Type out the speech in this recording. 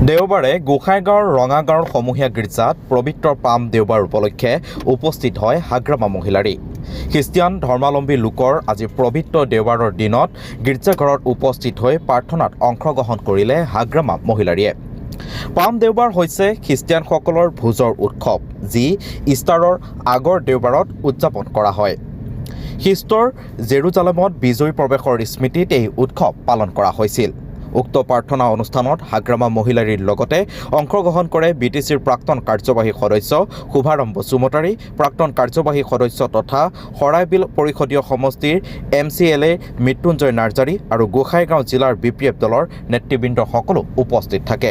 দেওবাৰে গোসাইগাঁৱৰ ৰঙাগাঁৱৰ সমূহীয়া গীৰ্জাত পবিত্ৰ পাম দেওবাৰ উপলক্ষে উপস্থিত হয় হাগ্ৰামা মহিলাৰী। খ্ৰীষ্টিয়ান ধৰ্মাৱলম্বী লোকৰ আজি পবিত্ৰ দেওবাৰৰ দিনত গীৰ্জাঘৰত উপস্থিত হৈ প্ৰাৰ্থনাত অংশগ্ৰহণ কৰিলে হাগ্ৰামা মহিলাৰীয়ে। পাম দেওবাৰ হৈছে খ্ৰীষ্টিয়ানসকলৰ ভোজৰ উৎসৱ, যি ইষ্টাৰৰ আগৰ দেওবাৰত উদযাপন কৰা হয়। খ্ৰীষ্টৰ জেৰুজালেমত বিজয়ী প্ৰৱেশৰ স্মৃতিত এই উৎসৱ পালন কৰা হৈছিল। উক্ত প্ৰাৰ্থনা অনুষ্ঠানত হাগ্ৰামা মহিলাৰীৰ লগতে অংশগ্ৰহণ কৰে বিটিচিৰ প্ৰাক্তন কাৰ্যবাহী সদস্য শুভাৰম্ভ চুমতাৰী, প্ৰাক্তন কাৰ্যবাহী সদস্য তথা শৰাইবিল পৰিষদীয় সমষ্টিৰ MCLA মৃত্যুঞ্জয় নাৰ্জাৰী আৰু গোসাইগাঁও জিলাৰ BPF দলৰ নেতৃবৃন্দ সকলো উপস্থিত থাকে।